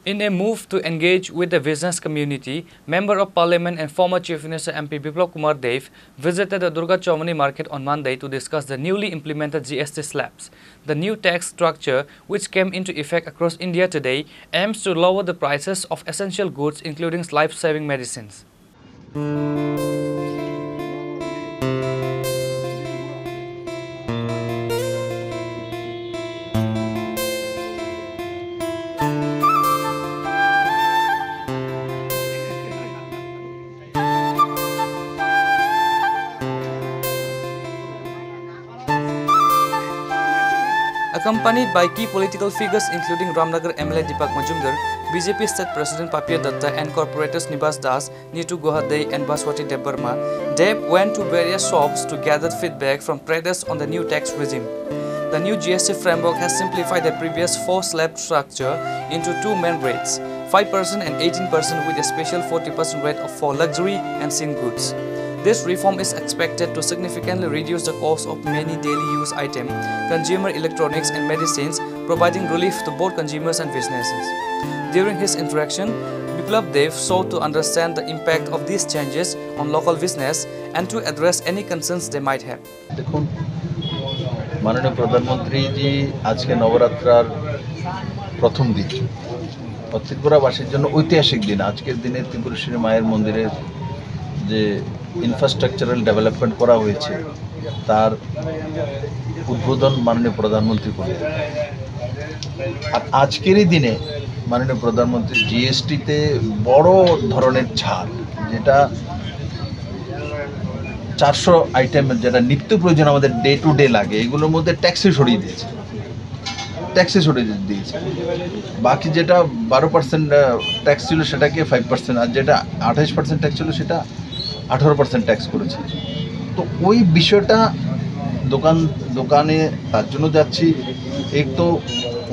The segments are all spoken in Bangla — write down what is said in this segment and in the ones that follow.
In a move to engage with the business community, Member of Parliament and former Chief Minister MP Biplab Kumar Deb visited the Durga Chaumani market on Monday to discuss the newly implemented GST slabs. The new tax structure, which came into effect across India today, aims to lower the prices of essential goods including life-saving medicines. Accompanied by key political figures including Ramnagar MLA Deepak Majumdar, BJP State President Papiya Datta and corporators Nibas Das, Nitu Gohadei and Baswati Debbarma, Deb went to various shops to gather feedback from traders on the new tax regime. The new GST framework has simplified the previous 4-slab structure into 2 main rates, 5% and 18% with a special 40% rate for luxury and sin goods. This reform is expected to significantly reduce the cost of many daily use items, consumer electronics and medicines, providing relief to both consumers and businesses. During his interaction, Biplab Deb sought to understand the impact of these changes on local business and to address any concerns they might have. देखुन माननीय प्रधानमंत्री जी आज के नवरात्रार प्रथम दिन और त्रिपुराबासीर जन्य ऐतिहासिक दिन आजकेर दिने त्रिपुरेश्वरी माয়ের मंदिरेर যে ইনফ্রাস্ট্রাকচারাল ডেভেলপমেন্ট করা হয়েছে তার উদ্বোধন মাননীয় প্রধানমন্ত্রী করলেন। আর আজকেরই দিনে মাননীয় প্রধানমন্ত্রী জিএসটিতে বড় ধরনের ছাড়, যেটা 400 আইটেম যেটা নিত্য প্রয়োজন আমাদের ডে টু ডে লাগে, এগুলোর মধ্যে ট্যাক্সে সরিয়ে দিয়েছে। বাকি যেটা 12% ট্যাক্স ছিল সেটাকে 5%, আর যেটা 28% ট্যাক্স ছিল সেটা 18% ট্যাক্স করেছে। তো ওই বিষয়টা দোকানে তার জন্য যাচ্ছি, এক তো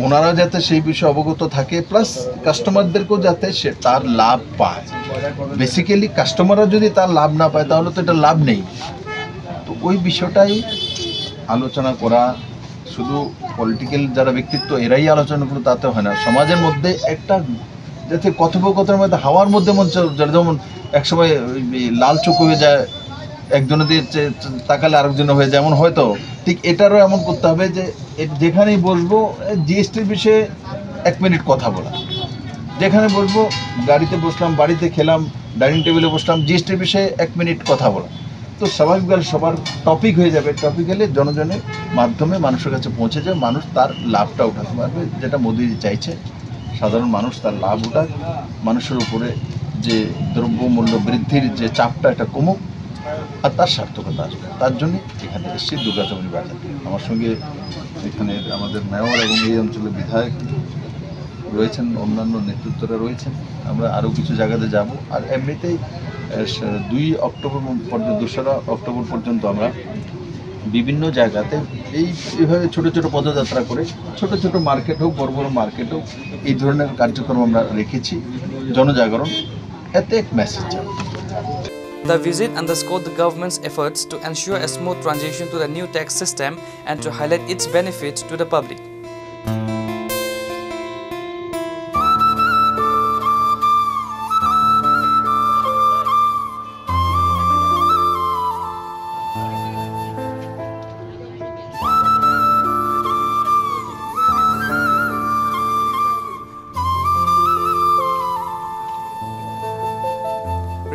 ওনারা যাতে সেই বিষয়ে অবগত থাকে, প্লাস কাস্টমারদেরকেও যাতে সে তার লাভ পায়। বেসিক্যালি কাস্টমাররা যদি তার লাভ না পায় তাহলে তো এটা লাভ নেই। তো ওই বিষয়টাই আলোচনা করা, শুধু পলিটিক্যাল যারা ব্যক্তিত্ব এরাই আলোচনা করলো তাতে হয় না, সমাজের মধ্যে একটা যাতে কথোপকথনের মধ্যে হাওয়ার মধ্যে যেমন একসময় লাল চোখ হয়ে যায়, একজনের দিয়ে তাকালে আরেকজন হয়ে যায়, এমন হয়তো ঠিক এটারও এমন করতে হবে যে যেখানেই বসবো জিএসটির বিষয়ে 1 মিনিট কথা বলা, যেখানে বসবো গাড়িতে বসলাম, বাড়িতে খেলাম, ডাইনিং টেবিলে বসলাম, জিএসটির বিষয়ে 1 মিনিট কথা বলা। তো স্বাভাবিকভাবে সবার টপিক হয়ে যাবে, টপিক হলে জনজনের মাধ্যমে মানুষের কাছে পৌঁছে যায়, মানুষ তার লাভটা উঠাতে পারবে, যেটা মোদিজি চাইছে সাধারণ মানুষ তার লাভ উঠাক, মানুষের উপরে যে দ্রব্যমূল্য বৃদ্ধির যে চাপটা এটা কমুক আর তার সার্থকতা আসবে। তার জন্য এখানে এসেছি দুর্গা চৌমনি বাজার। আমার সঙ্গে এখানে আমাদের মেয়র এবং এই অঞ্চলের বিধায়ক রয়েছেন, অন্যান্য নেতৃত্বরা রয়েছেন, আমরা আরও কিছু জায়গাতে যাব। আর এমনিতেই 2 অক্টোবর পর্যন্ত 2রা অক্টোবর পর্যন্ত আমরা বিভিন্ন জায়গাতে এইভাবে ছোট ছোট পদযাত্রা করে ছোট ছোট মার্কেট হোক বড় বড় মার্কেট হোক এই ধরনের কার্যক্রম আমরা রেখেছি, জনজাগরণ, এতে এক মেসেজ যাবে। The visit underscored the government's efforts to ensure a smooth transition to the new tax system and to highlight its benefits to the public.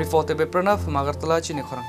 Reported by Pranav, Magartala, Chinikhorang.